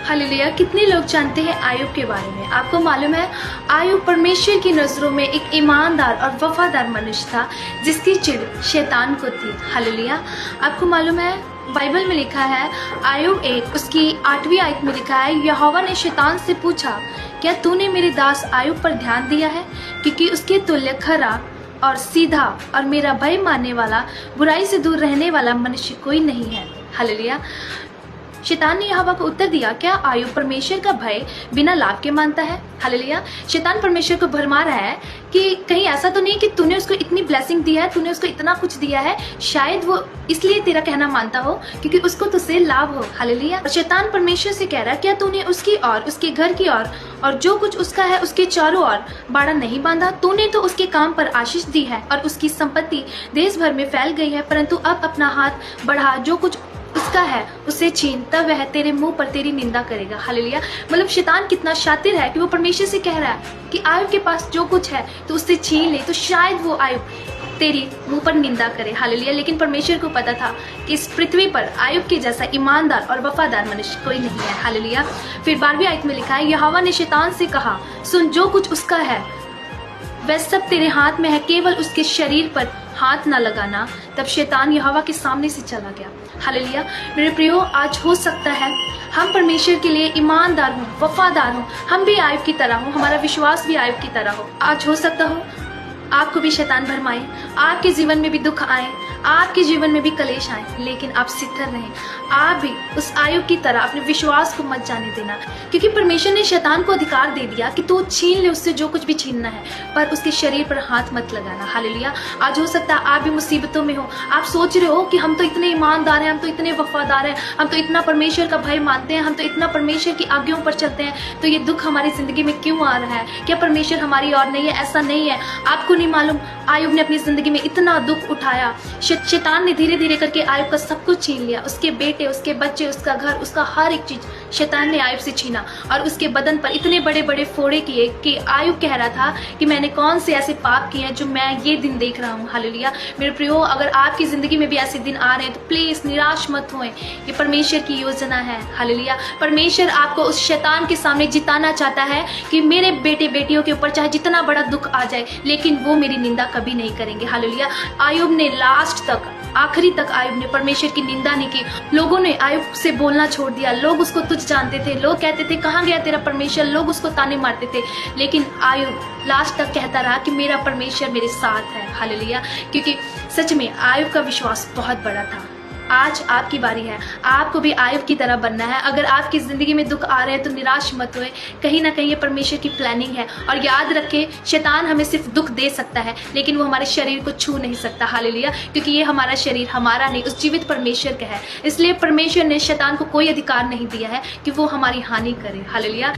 Hallelujah. कितने लोग जानते हैं आयुब के बारे में? आपको मालूम है आयुब परमेश्वर की नज़रों में एक ईमानदार और वफादार मनुष्य था जिसकी चिढ़ शैतान को थी। हालेलुया। आपको मालूम है बाइबल में लिखा है आयुब 1 उसकी 8वीं आयत में लिखा है, यहोवा ने शैतान से पूछा, क्या तूने मेरे दास आयुब पर ध्यान दिया है? क्योंकि उसके तुल्य खरा और सीधा और मेरा भय मानने वाला, बुराई से दूर रहने वाला मनुष्य कोई नहीं है। हालेलुया। शैतान ने यहोवा को उत्तर दिया, क्या आयुब परमेश्वर का भय बिना लाभ के मानता है? हालेलुया। शैतान परमेश्वर को भरमा रहा है कि कहीं ऐसा तो नहीं कि तूने उसको इतनी ब्लेसिंग दिया है, तूने उसको इतना कुछ दिया है, शायद वो इसलिए तेरा कहना मानता हो क्योंकि उसको तुझसे लाभ हो। हालेलुया। और शैतान परमेश्वर से कह रहा है, क्या तूने उसकी और उसके घर की और जो कुछ उसका है उसके चारों ओर बाड़ा नहीं बांधा? तूने तो उसके काम पर आशीष दी है और उसकी संपत्ति देश भर में फैल गई है, परंतु अब अपना हाथ बढ़ा, जो कुछ उसका है उसे छीन, तब वह तेरे मुंह पर तेरी निंदा करेगा। हालेलुया। मतलब शैतान कितना शातिर है कि वो परमेश्वर से कह रहा है कि आयुब के पास जो कुछ है तो उससे छीन ले, तो शायद वो आयुब तेरी मुंह पर निंदा करे। हालेलुया। लेकिन परमेश्वर को पता था कि इस पृथ्वी पर आयुब के जैसा ईमानदार और वफादार मनुष्य कोई नहीं है। हालेलुया। फिर 12वीं आयत में लिखा है, यहोवा ने शैतान से कहा, सुन, जो कुछ उसका है वह सब तेरे हाथ में है, केवल उसके शरीर पर हाथ ना लगाना। तब शैतान यहोवा के सामने से चला गया। हालेलुया। मेरे प्रियो, आज हो सकता है हम परमेश्वर के लिए ईमानदार हों, वफादार हों, हम भी आयुब की तरह हों, हमारा विश्वास भी आयुब की तरह हो। आज हो सकता हो आपको भी शैतान भरमाए, आपके जीवन में भी दुख आए, आपके जीवन में भी कलेश आए, लेकिन आप स्थिर रहें। आप भी उस आयुब की तरह अपने विश्वास को मत जाने देना, क्योंकि परमेश्वर ने शैतान को अधिकार दे दिया कि तू छीन ले उससे जो कुछ भी छीनना है, पर उसके शरीर पर हाथ मत लगाना। हालेलुया। आज हो सकता है आप भी मुसीबतों में हो, आप सोच रहे हो कि हम तो इतने ईमानदार हैं, हम तो इतने वफादार हैं, हम तो इतना परमेश्वर का भय मानते हैं, हम तो इतना परमेश्वर की आज्ञाओं पर चलते हैं, तो ये दुख हमारी जिंदगी में क्यों आ रहा है? क्या परमेश्वर हमारी ओर नहीं है? ऐसा नहीं है। आपको नहीं मालूम आयुब ने अपनी जिंदगी में इतना दुख उठाया, शैतान ने धीरे धीरे करके आयुब का सब कुछ छीन लिया, उसके बेटे, उसके बच्चे, उसका घर, उसका हर एक चीज शैतान ने आयुब से छीना, और उसके बदन पर इतने बड़े बड़े फोड़े किए कि आयुब कह रहा था कि मैंने कौन से ऐसे पाप किए हैं जो मैं ये दिन देख रहा हूँ। हालेलुया। मेरे प्रियो, अगर आपकी जिंदगी में भी ऐसे दिन आ रहे हैं तो प्लीज निराश मत होएं, ये परमेश्वर की योजना है। हालेलुया। परमेश्वर आपको उस शैतान के सामने जिताना चाहता है कि मेरे बेटे बेटियों के ऊपर चाहे जितना बड़ा दुख आ जाए, लेकिन वो मेरी निंदा कभी नहीं करेंगे। हालेलुया। आयुब ने लास्ट तक, आखिरी तक आयुब ने परमेश्वर की निंदा नहीं की। लोगों ने आयुब से बोलना छोड़ दिया, लोग उसको तुच्छ जानते थे, लोग कहते थे कहाँ गया तेरा परमेश्वर, लोग उसको ताने मारते थे, लेकिन आयुब लास्ट तक कहता रहा कि मेरा परमेश्वर मेरे साथ है। हालेलुया। क्योंकि सच में आयुब का विश्वास बहुत बड़ा था। आज आपकी बारी है, आपको भी आयुब की तरह बनना है। अगर आपकी जिंदगी में दुख आ रहे हैं तो निराश मत होए, कहीं ना कहीं ये परमेश्वर की प्लानिंग है। और याद रखें, शैतान हमें सिर्फ दुख दे सकता है, लेकिन वो हमारे शरीर को छू नहीं सकता। हालेलुया। क्योंकि ये हमारा शरीर हमारा नहीं, उस जीवित परमेश्वर का है। इसलिए परमेश्वर ने शैतान को कोई अधिकार नहीं दिया है कि वो हमारी हानि करे। हालेलुया।